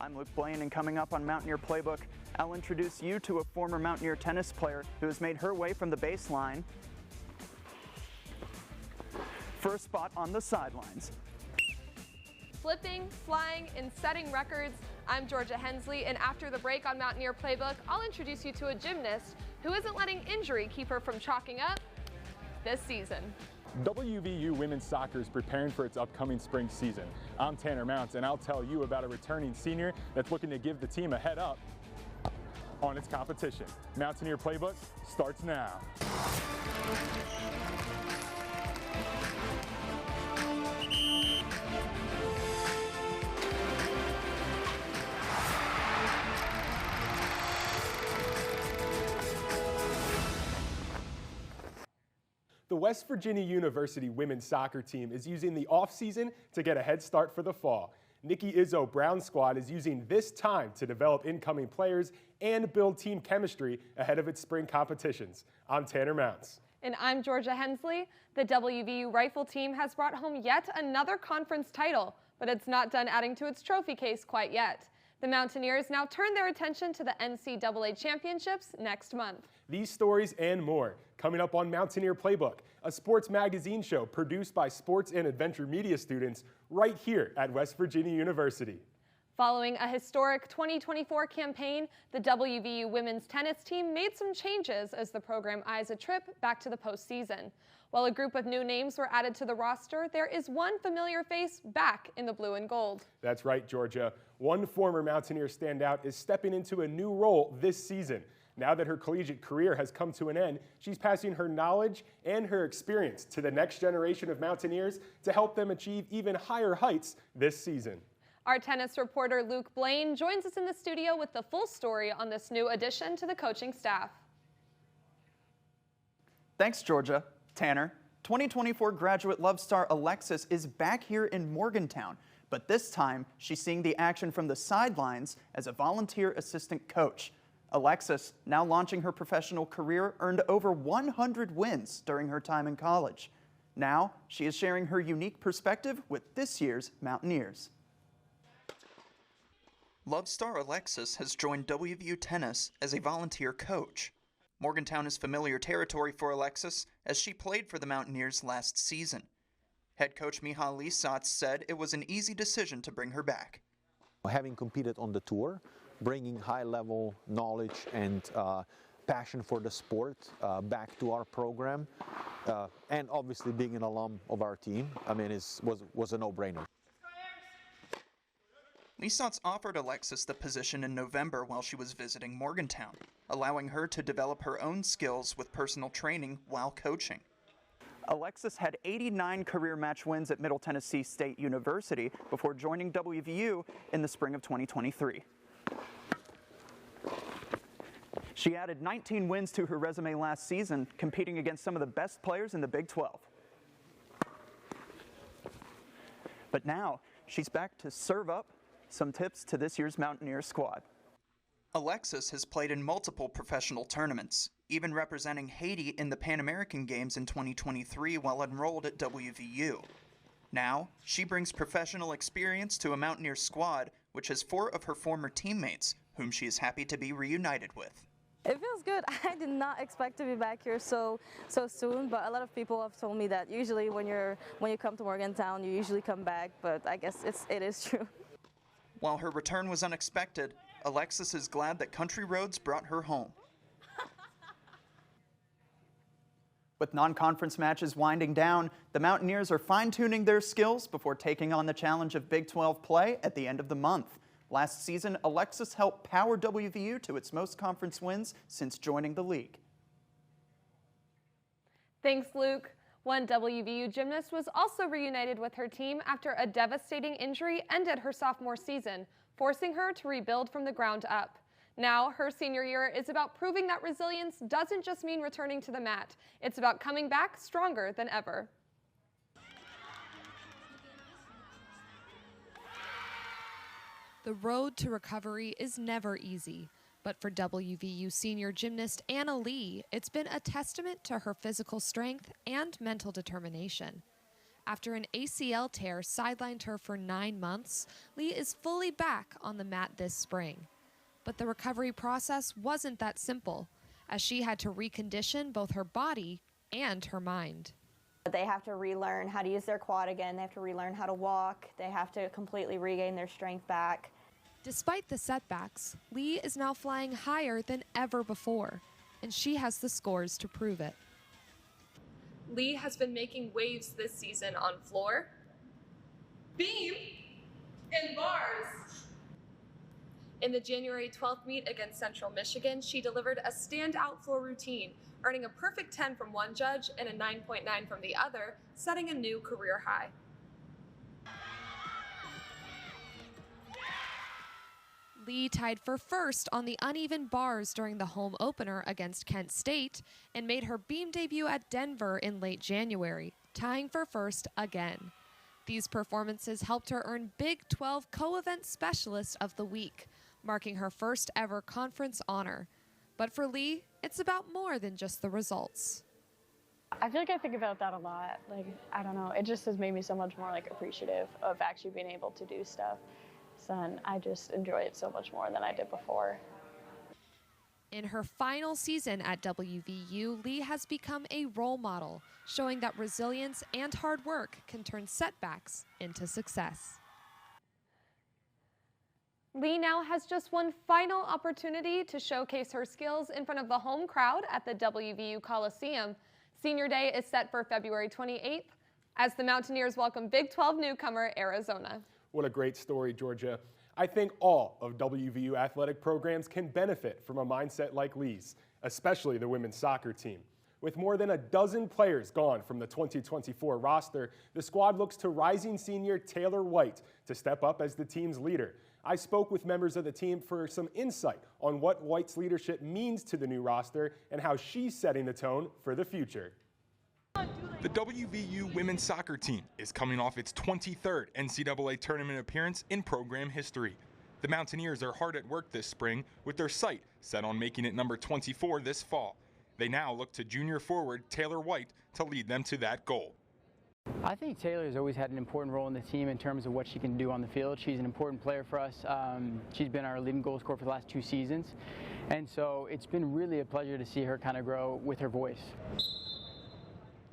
I'm Luke Blaine, and coming up on Mountaineer Playbook, I'll introduce you to a former Mountaineer tennis player who has made her way from the baseline for a spot on the sidelines. Flipping, flying, and setting records, I'm Georgia Hensley, and after the break on Mountaineer Playbook, I'll introduce you to a gymnast who isn't letting injury keep her from chalking up this season. WVU women's soccer is preparing for its upcoming spring season. I'm Tanner Mounts, and I'll tell you about a returning senior that's looking to give the team a head up on its competition. Mountaineer Playbook starts now. The West Virginia University women's soccer team is using the offseason to get a head start for the fall. Nikki Izzo Brown's squad is using this time to develop incoming players and build team chemistry ahead of its spring competitions. I'm Tanner Mounts. And I'm Georgia Hensley. The WVU rifle team has brought home yet another conference title, but it's not done adding to its trophy case quite yet. The Mountaineers now turn their attention to the NCAA championships next month. These stories and more coming up on Mountaineer Playbook, a sports magazine show produced by sports and adventure media students right here at West Virginia University. Following a historic 2024 campaign, the WVU women's tennis team made some changes as the program eyes a trip back to the postseason. While a group of new names were added to the roster, there is one familiar face back in the blue and gold. That's right, Georgia. One former Mountaineer standout is stepping into a new role this season. Now that her collegiate career has come to an end, she's passing her knowledge and her experience to the next generation of Mountaineers to help them achieve even higher heights this season. Our tennis reporter Luke Blaine joins us in the studio with the full story on this new addition to the coaching staff. Thanks, Georgia. Tanner, 2024 graduate love star Alexis is back here in Morgantown, but this time she's seeing the action from the sidelines as a volunteer assistant coach. Alexis, now launching her professional career, earned over 100 wins during her time in college. Now, she is sharing her unique perspective with this year's Mountaineers. Love star Alexis has joined WVU Tennis as a volunteer coach. Morgantown is familiar territory for Alexis as she played for the Mountaineers last season. Head coach Michal Lisatz said it was an easy decision to bring her back. Having competed on the tour, bringing high-level knowledge and passion for the sport back to our program, and obviously being an alum of our team, I mean, was a no-brainer. Lisatz offered Alexis the position in November while she was visiting Morgantown, allowing her to develop her own skills with personal training while coaching. Alexis had 89 career match wins at Middle Tennessee State University before joining WVU in the spring of 2023. She added 19 wins to her resume last season, competing against some of the best players in the Big 12. But now, she's back to serve up some tips to this year's Mountaineer squad. Alexis has played in multiple professional tournaments, even representing Haiti in the Pan American Games in 2023 while enrolled at WVU. Now, she brings professional experience to a Mountaineer squad, which has 4 of her former teammates, whom she is happy to be reunited with. It feels good. I did not expect to be back here so soon, but a lot of people have told me that usually when you come to Morgantown, you usually come back, but I guess it is true. While her return was unexpected, Alexis is glad that country roads brought her home. With non-conference matches winding down, the Mountaineers are fine-tuning their skills before taking on the challenge of Big 12 play at the end of the month. Last season, Alexis helped power WVU to its most conference wins since joining the league. Thanks, Luke. One WVU gymnast was also reunited with her team after a devastating injury ended her sophomore season, forcing her to rebuild from the ground up. Now, her senior year is about proving that resilience doesn't just mean returning to the mat. It's about coming back stronger than ever. The road to recovery is never easy, but for WVU senior gymnast Anna Lee, it's been a testament to her physical strength and mental determination. After an ACL tear sidelined her for 9 months, Lee is fully back on the mat this spring. But the recovery process wasn't that simple, as she had to recondition both her body and her mind. They have to relearn how to use their quad again. They have to relearn how to walk. They have to completely regain their strength back. Despite the setbacks, Lee is now flying higher than ever before, and she has the scores to prove it. Lee has been making waves this season on floor, beam, and bars. In the January 12th meet against Central Michigan, she delivered a standout floor routine, earning a perfect 10 from one judge and a 9.9 from the other, setting a new career high. Lee tied for first on the uneven bars during the home opener against Kent State and made her beam debut at Denver in late January, tying for first again. These performances helped her earn Big 12 Co-Event Specialist of the Week, marking her first ever conference honor. But for Lee, it's about more than just the results. I feel like I think about that a lot. I don't know, it just has made me so much more appreciative of actually being able to do stuff. And I just enjoy it so much more than I did before. In her final season at WVU, Lee has become a role model, showing that resilience and hard work can turn setbacks into success. Lee now has just one final opportunity to showcase her skills in front of the home crowd at the WVU Coliseum. Senior Day is set for February 28th as the Mountaineers welcome Big 12 newcomer Arizona. What a great story, Georgia. I think all of WVU athletic programs can benefit from a mindset like Lee's, especially the women's soccer team. With more than a dozen players gone from the 2024 roster, the squad looks to rising senior Taylor White to step up as the team's leader. I spoke with members of the team for some insight on what White's leadership means to the new roster and how she's setting the tone for the future. The WVU women's soccer team is coming off its 23rd NCAA tournament appearance in program history. The Mountaineers are hard at work this spring with their sight set on making it number 24 this fall. They now look to junior forward Taylor White to lead them to that goal. I think Taylor has always had an important role in the team in terms of what she can do on the field. She's an important player for us. She's been our leading goal scorer for the last 2 seasons. And so it's been really a pleasure to see her kind of grow with her voice.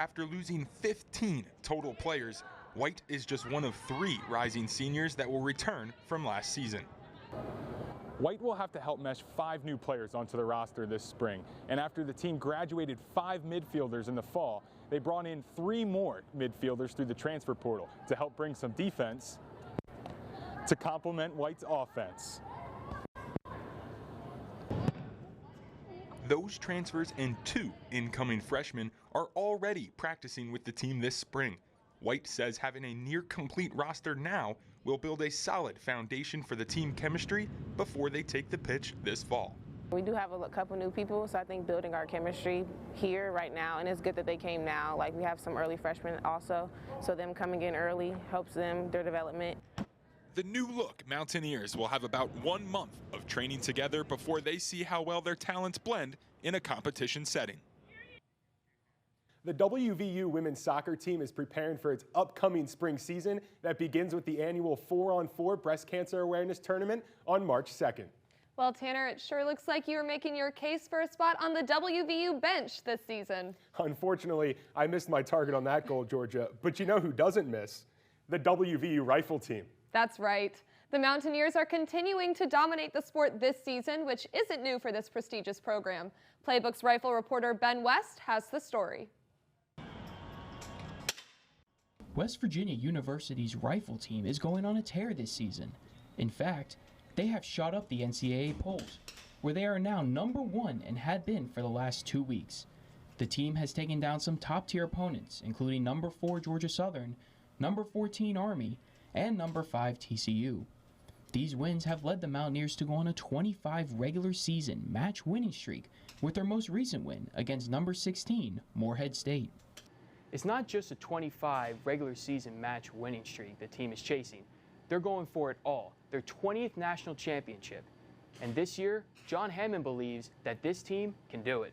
After losing 15 total players, White is just one of 3 rising seniors that will return from last season. White will have to help mesh 5 new players onto the roster this spring. And after the team graduated 5 midfielders in the fall, they brought in 3 more midfielders through the transfer portal to help bring some defense to complement White's offense. Those transfers and 2 incoming freshmen are already practicing with the team this spring. White says having a near-complete roster now will build a solid foundation for the team chemistry before they take the pitch this fall. We do have a couple new people, so I think building our chemistry here right now, and it's good that they came now. We have some early freshmen also, so them coming in early helps them, their development. The new look Mountaineers will have about 1 month of training together before they see how well their talents blend in a competition setting. The WVU women's soccer team is preparing for its upcoming spring season that begins with the annual 4-on-4 breast cancer awareness tournament on March 2nd. Well, Tanner, it sure looks like you are making your case for a spot on the WVU bench this season. Unfortunately, I missed my target on that goal, Georgia. But you know who doesn't miss? The WVU rifle team. That's right. The Mountaineers are continuing to dominate the sport this season, which isn't new for this prestigious program. Playbook's rifle reporter Ben West has the story. West Virginia University's rifle team is going on a tear this season. In fact, they have shot up the NCAA polls, where they are now #1 and had been for the last 2 weeks. The team has taken down some top-tier opponents, including #4 Georgia Southern, #14 Army, and #5 TCU. These wins have led the Mountaineers to go on a 25 regular season match winning streak, with their most recent win against #16 Morehead State. It's not just a 25 regular season match winning streak the team is chasing. They're going for it all, their 20th national championship. And this year, John Hammond believes that this team can do it.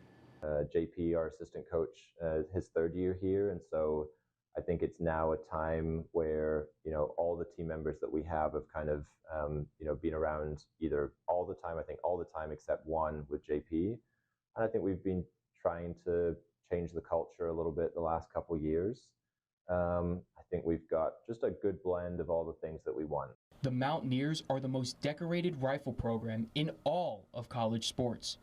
JP, our assistant coach, his 3rd year here, and so I think it's now a time where, all the team members that we have kind of, been around either all the time, I think all the time except one with JP. And I think we've been trying to change the culture a little bit the last couple of years. I think we've got just a good blend of all the things that we want. The Mountaineers are the most decorated rifle program in all of college sports.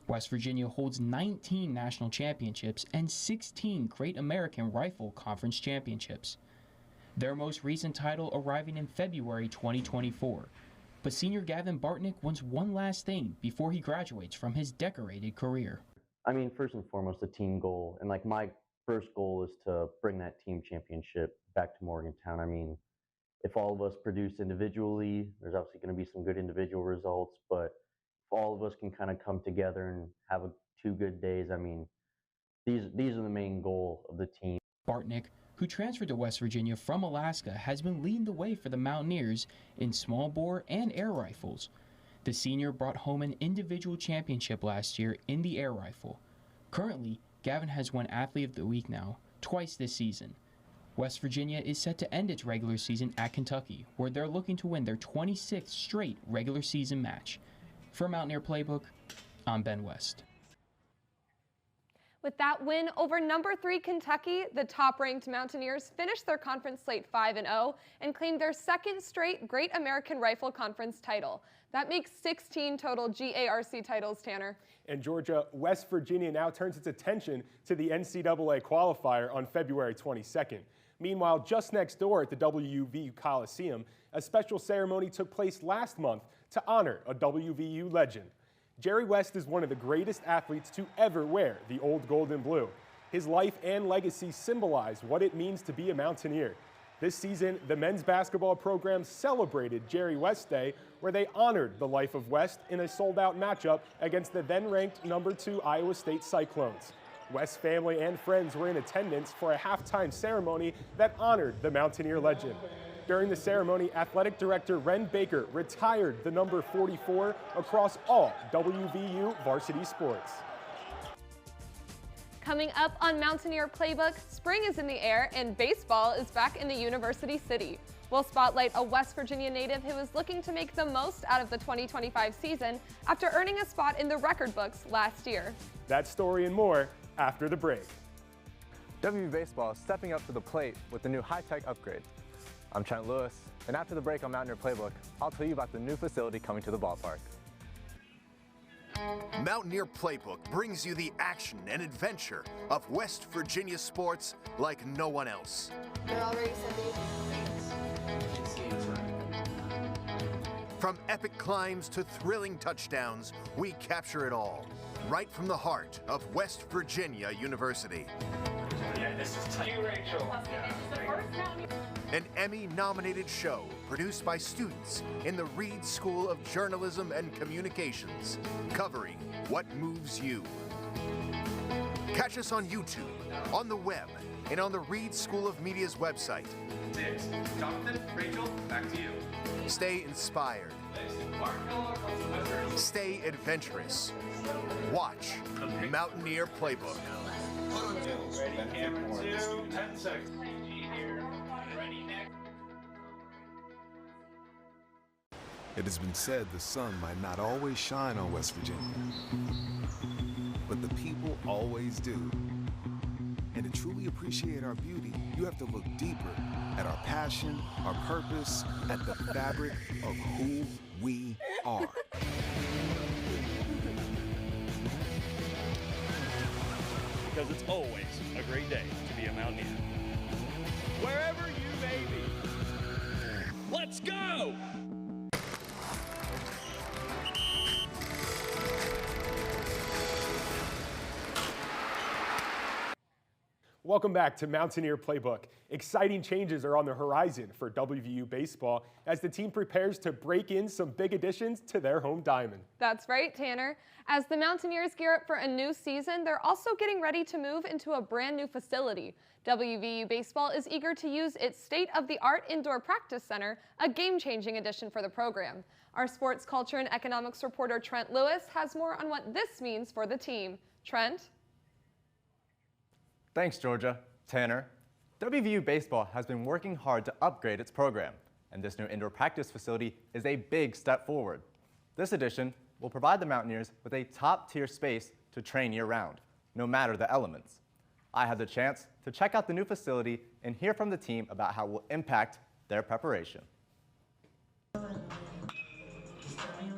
West Virginia holds 19 national championships and 16 Great American Rifle Conference championships. Their most recent title arriving in February 2024. But senior Gavin Bartnick wants one last thing before he graduates from his decorated career. I mean, first and foremost, the team goal. And my first goal is to bring that team championship back to Morgantown. I mean, if all of us produce individually, there's obviously going to be some good individual results, but if all of us can kind of come together and have 2 good days, I mean, these are the main goal of the team. Bartnick, who transferred to West Virginia from Alaska, has been leading the way for the Mountaineers in small bore and air rifles. The senior brought home an individual championship last year in the air rifle. Currently, Gavin has won Athlete of the Week now, twice this season. West Virginia is set to end its regular season at Kentucky, where they're looking to win their 26th straight regular season match. For Mountaineer Playbook, I'm Ben West. With that win over number 3 Kentucky, the top-ranked Mountaineers finished their conference slate 5-0 and claimed their 2nd straight Great American Rifle Conference title. That makes 16 total GARC titles, Tanner. And Georgia, West Virginia now turns its attention to the NCAA qualifier on February 22nd. Meanwhile, just next door at the WVU Coliseum, a special ceremony took place last month to honor a WVU legend. Jerry West is one of the greatest athletes to ever wear the old gold and blue. His life and legacy symbolize what it means to be a Mountaineer. This season, the men's basketball program celebrated Jerry West Day, where they honored the life of West in a sold-out matchup against the then-ranked number 2 Iowa State Cyclones. West's family and friends were in attendance for a halftime ceremony that honored the Mountaineer legend. During the ceremony, Athletic Director Ren Baker retired the number 44 across all WVU varsity sports. Coming up on Mountaineer Playbook, spring is in the air and baseball is back in the University City. We'll spotlight a West Virginia native who is looking to make the most out of the 2025 season after earning a spot in the record books last year. That story and more after the break. WVU Baseball is stepping up to the plate with the new high-tech upgrade. I'm Trent Lewis, and after the break on Mountaineer Playbook, I'll tell you about the new facility coming to the ballpark. Mountaineer Playbook brings you the action and adventure of West Virginia sports like no one else. They're already From epic climbs to thrilling touchdowns, we capture it all, right from the heart of West Virginia University. Yeah, this is tight. Rachel. An Emmy-nominated show produced by students in the Reed School of Journalism and Communications, covering what moves you. Catch us on YouTube, on the web, and on the Reed School of Media's website. Jonathan, Rachel, back to you. Stay inspired. Stay adventurous. Watch Mountaineer Playbook. Ready, camera 2, 10 seconds. It has been said the sun might not always shine on West Virginia, but the people always do. And to truly appreciate our beauty, you have to look deeper at our passion, our purpose, at the fabric of who we are. Because it's always a great day to be a Mountaineer. Wherever you may be, let's go! Welcome back to Mountaineer Playbook. Exciting changes are on the horizon for WVU baseball as the team prepares to break in some big additions to their home diamond. That's right, Tanner. As the Mountaineers gear up for a new season, they're also getting ready to move into a brand new facility. WVU baseball is eager to use its state-of-the-art indoor practice center, a game-changing addition for the program. Our sports culture and economics reporter Trent Lewis has more on what this means for the team. Trent? Thanks, Georgia. Tanner. WVU Baseball has been working hard to upgrade its program, and this new indoor practice facility is a big step forward. This addition will provide the Mountaineers with a top-tier space to train year-round, no matter the elements. I had the chance to check out the new facility and hear from the team about how it will impact their preparation.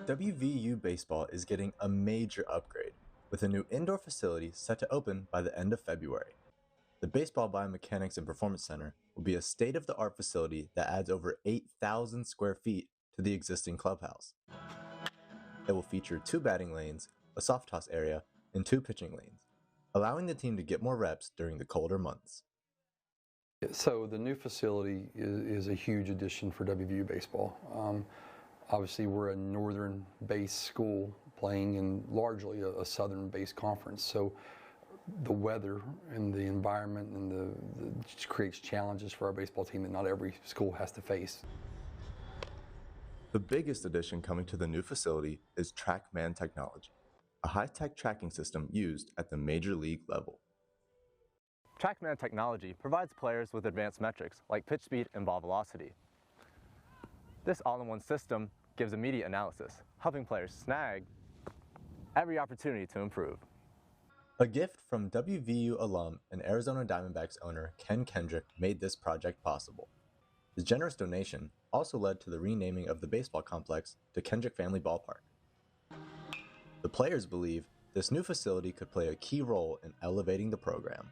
WVU Baseball is getting a major upgrade, with a new indoor facility set to open by the end of February. The Baseball Biomechanics and Performance Center will be a state-of-the-art facility that adds over 8,000 square feet to the existing clubhouse. It will feature 2 batting lanes, a soft toss area, and 2 pitching lanes, allowing the team to get more reps during the colder months. So the new facility is a huge addition for WVU Baseball. Obviously, we're a northern-based school playing in largely a southern-based conference. So the weather and the environment and just creates challenges for our baseball team that not every school has to face. The biggest addition coming to the new facility is TrackMan technology, a high-tech tracking system used at the major league level. TrackMan technology provides players with advanced metrics like pitch speed and ball velocity. This all-in-one system gives immediate analysis, helping players snag every opportunity to improve. A gift from WVU alum and Arizona Diamondbacks owner Ken Kendrick made this project possible. His generous donation also led to the renaming of the baseball complex to Kendrick Family Ballpark. The players believe this new facility could play a key role in elevating the program.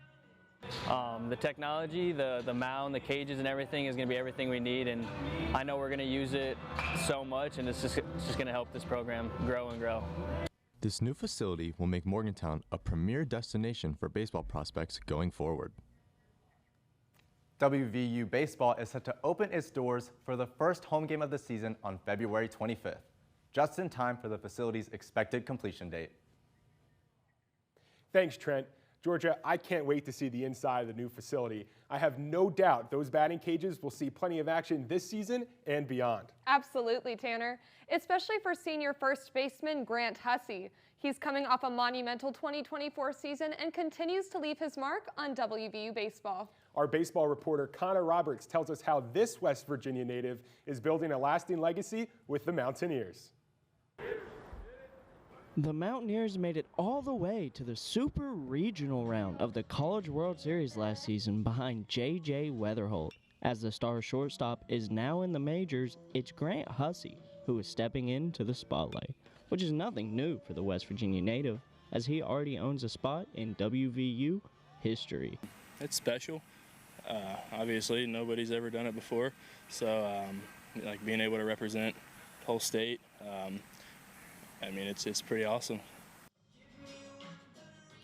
The technology, the mound, the cages and everything is going to be everything we need, and I know we're going to use it so much, and it's just going to help this program grow and grow. This new facility will make Morgantown a premier destination for baseball prospects going forward. WVU Baseball is set to open its doors for the first home game of the season on February 25th, just in time for the facility's expected completion date. Thanks, Trent. Georgia, I can't wait to see the inside of the new facility. I have no doubt those batting cages will see plenty of action this season and beyond. Absolutely, Tanner, especially for senior first baseman Grant Hussey. He's coming off a monumental 2024 season and continues to leave his mark on WVU baseball. Our baseball reporter Connor Roberts tells us how this West Virginia native is building a lasting legacy with the Mountaineers. The Mountaineers made it all the way to the Super Regional round of the College World Series last season behind J.J. Weatherholt. As the star shortstop is now in the majors, it's Grant Hussey who is stepping into the spotlight, which is nothing new for the West Virginia native, as he already owns a spot in WVU history. It's special. Obviously, nobody's ever done it before, so like being able to represent the whole state, I mean, it's pretty awesome.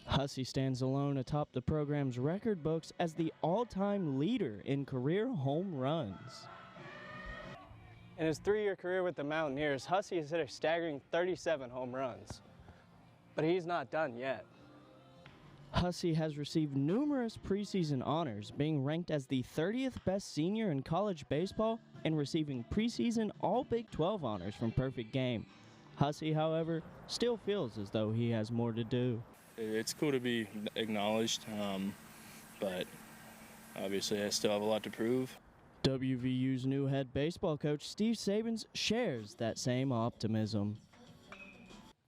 Hussey stands alone atop the program's record books as the all-time leader in career home runs. In his 3-year career with the Mountaineers, Hussey has hit a staggering 37 home runs. But he's not done yet. Hussey has received numerous preseason honors, being ranked as the 30th best senior in college baseball and receiving preseason All Big 12 honors from Perfect Game. Hussey, however, still feels as though he has more to do. It's cool to be acknowledged, but obviously I still have a lot to prove. WVU's new head baseball coach, Steve Sabins, shares that same optimism.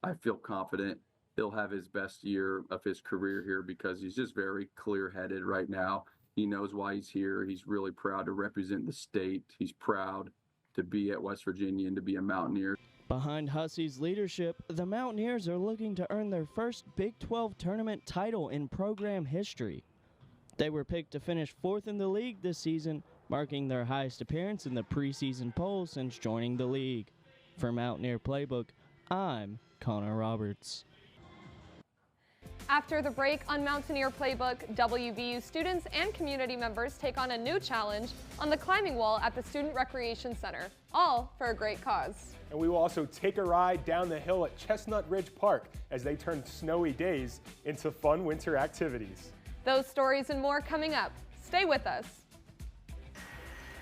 I feel confident he'll have his best year of his career here because he's just very clear-headed right now. He knows why he's here. He's really proud to represent the state. He's proud to be at West Virginia and to be a Mountaineer. Behind Hussey's leadership, the Mountaineers are looking to earn their first Big 12 tournament title in program history. They were picked to finish 4th in the league this season, marking their highest appearance in the preseason poll since joining the league. For Mountaineer Playbook, I'm Connor Roberts. After the break on Mountaineer Playbook, WVU students and community members take on a new challenge on the climbing wall at the Student Recreation Center, all for a great cause. And we will also take a ride down the hill at Chestnut Ridge Park as they turn snowy days into fun winter activities. Those stories and more coming up. Stay with us.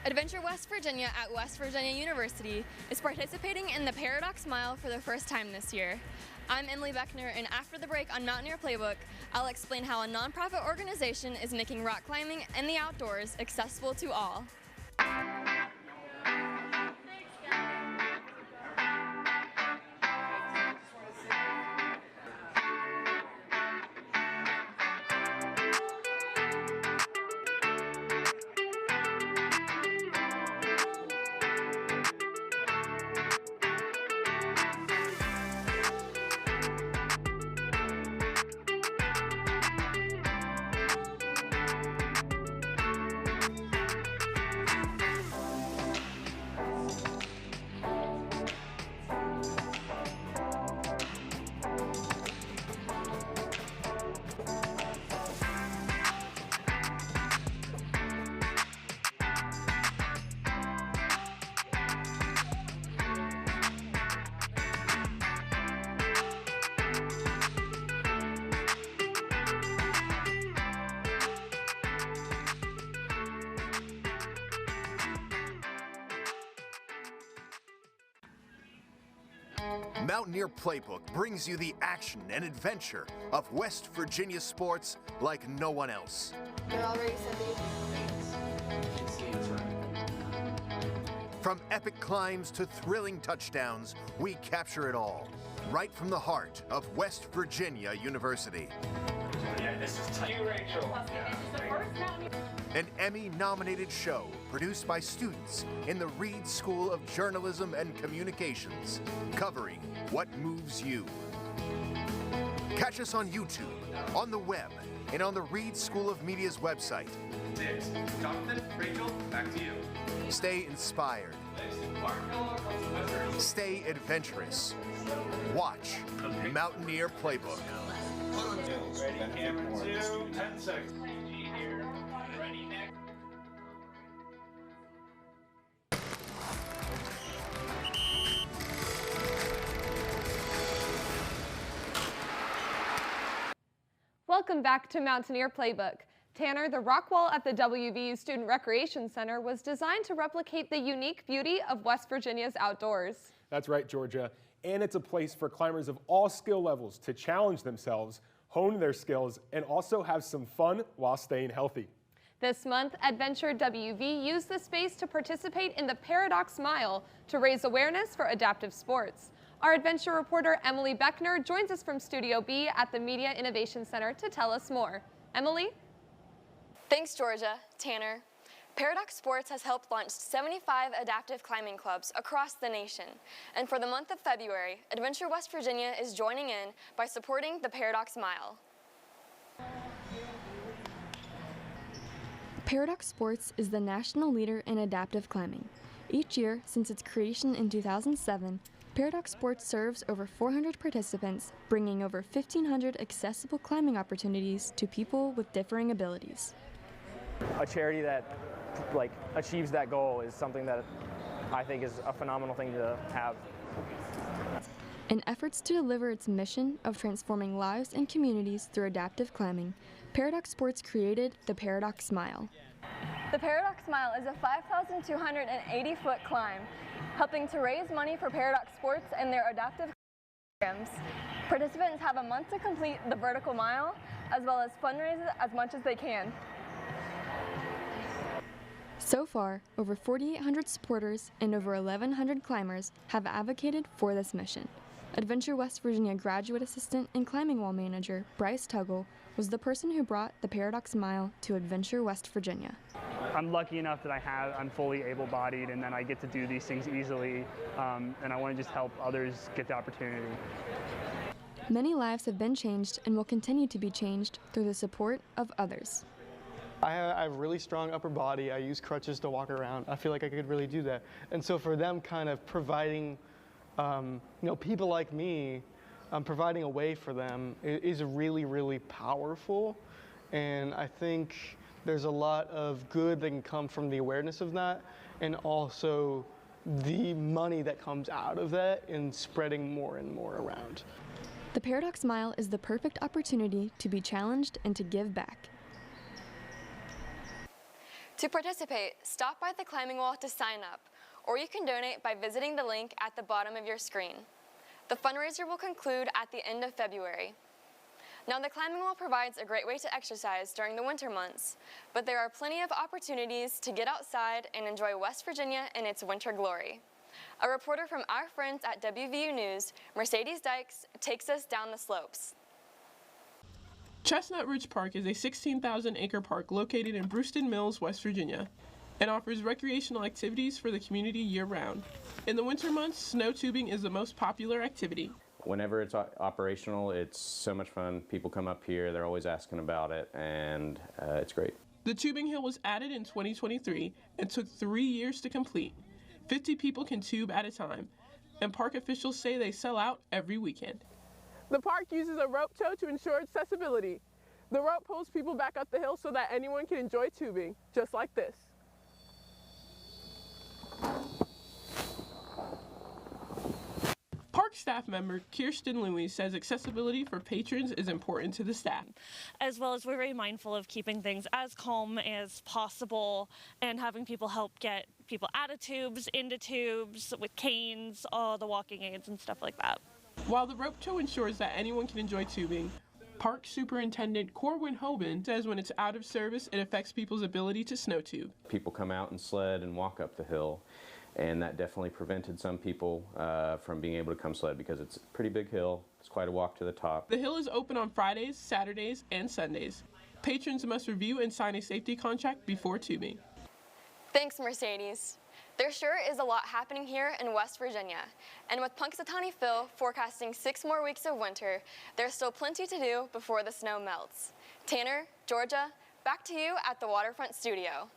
Adventure West Virginia at West Virginia University is participating in the Paradox Mile for the first time this year. I'm Emily Beckner, and after the break on Mountaineer Playbook, I'll explain how a nonprofit organization is making rock climbing and the outdoors accessible to all. Mountaineer Playbook brings you the action and adventure of West Virginia sports like no one else. From epic climbs to thrilling touchdowns, we capture it all, right from the heart of West Virginia University. Yeah, this is tight. Rachel. An Emmy-nominated show produced by students in the Reed School of Journalism and Communications, covering what moves you. Catch us on YouTube, on the web, and on the Reed School of Media's website. Jonathan, Rachel, back to you. Stay inspired. Stay adventurous. Watch Mountaineer Playbook. Ready, camera 2, 10 seconds. Ready, next. Welcome back to Mountaineer Playbook. Tanner, the rock wall at the WVU Student Recreation Center was designed to replicate the unique beauty of West Virginia's outdoors. That's right, Georgia. And it's a place for climbers of all skill levels to challenge themselves, hone their skills, and also have some fun while staying healthy. This month, Adventure WV used the space to participate in the Paradox Mile to raise awareness for adaptive sports. Our adventure reporter Emily Beckner joins us from Studio B at the Media Innovation Center to tell us more. Emily? Thanks, Georgia. Tanner. Paradox Sports has helped launch 75 adaptive climbing clubs across the nation. And for the month of February, Adventure West Virginia is joining in by supporting the Paradox Mile. Paradox Sports is the national leader in adaptive climbing. Each year, since its creation in 2007, Paradox Sports serves over 400 participants, bringing over 1,500 accessible climbing opportunities to people with differing abilities. A charity that achieves that goal is something that I think is a phenomenal thing to have. In efforts to deliver its mission of transforming lives and communities through adaptive climbing, Paradox Sports created the Paradox Mile. The Paradox Mile is a 5,280-foot climb, helping to raise money for Paradox Sports and their adaptive programs. Participants have a month to complete the vertical mile, as well as fundraise as much as they can. So far, over 4,800 supporters and over 1,100 climbers have advocated for this mission. Adventure West Virginia graduate assistant and climbing wall manager Bryce Tuggle was the person who brought the Paradox Mile to Adventure West Virginia. I'm lucky enough that I'm fully able-bodied and then I get to do these things easily, and I want to just help others get the opportunity. Many lives have been changed and will continue to be changed through the support of others. I have a really strong upper body. I use crutches to walk around. I feel like I could really do that. And so for them kind of providing, people like me, providing a way for them is really, really powerful. And I think there's a lot of good that can come from the awareness of that, and also the money that comes out of that in spreading more and more around. The Paradox Mile is the perfect opportunity to be challenged and to give back. To participate, stop by the climbing wall to sign up, or you can donate by visiting the link at the bottom of your screen. The fundraiser will conclude at the end of February. Now, the climbing wall provides a great way to exercise during the winter months, but there are plenty of opportunities to get outside and enjoy West Virginia in its winter glory. A reporter from our friends at WVU News, Mercedes Dykes, takes us down the slopes. Chestnut Ridge Park is a 16,000-acre park located in Brewston Mills, West Virginia, and offers recreational activities for the community year-round. In the winter months, snow tubing is the most popular activity. Whenever it's operational, it's so much fun. People come up here, they're always asking about it, and it's great. The tubing hill was added in 2023 and took 3 years to complete. 50 people can tube at a time, and park officials say they sell out every weekend. The park uses a rope tow to ensure accessibility. The rope pulls people back up the hill so that anyone can enjoy tubing, just like this. Park staff member Kirsten Louie says accessibility for patrons is important to the staff. As well as we're very mindful of keeping things as calm as possible and having people help get people out of tubes, into tubes, with canes, all the walking aids and stuff like that. While the rope tow ensures that anyone can enjoy tubing, Park Superintendent Corwin Hoban says when it's out of service, it affects people's ability to snow tube. People come out and sled and walk up the hill, and that definitely prevented some people from being able to come sled because it's a pretty big hill. It's quite a walk to the top. The hill is open on Fridays, Saturdays, and Sundays. Patrons must review and sign a safety contract before tubing. Thanks, Mercedes. There sure is a lot happening here in West Virginia, and with Punxsutawney Phil forecasting 6 more weeks of winter, there's still plenty to do before the snow melts. Tanner, Georgia, back to you at the Waterfront Studio.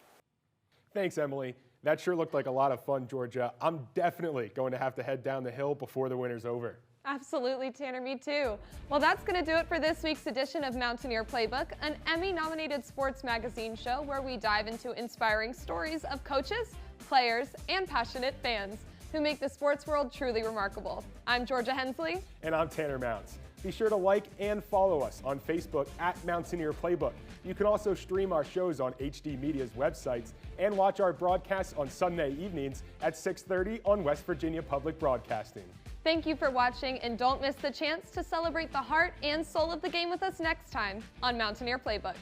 Thanks, Emily. That sure looked like a lot of fun, Georgia. I'm definitely going to have to head down the hill before the winter's over. Absolutely, Tanner, me too. Well, that's going to do it for this week's edition of Mountaineer Playbook, an Emmy-nominated sports magazine show where we dive into inspiring stories of coaches, players, and passionate fans who make the sports world truly remarkable. I'm Georgia Hensley. And I'm Tanner Mounts. Be sure to like and follow us on Facebook at Mountaineer Playbook. You can also stream our shows on HD Media's websites and watch our broadcasts on Sunday evenings at 6:30 on West Virginia Public Broadcasting. Thank you for watching, and don't miss the chance to celebrate the heart and soul of the game with us next time on Mountaineer Playbook.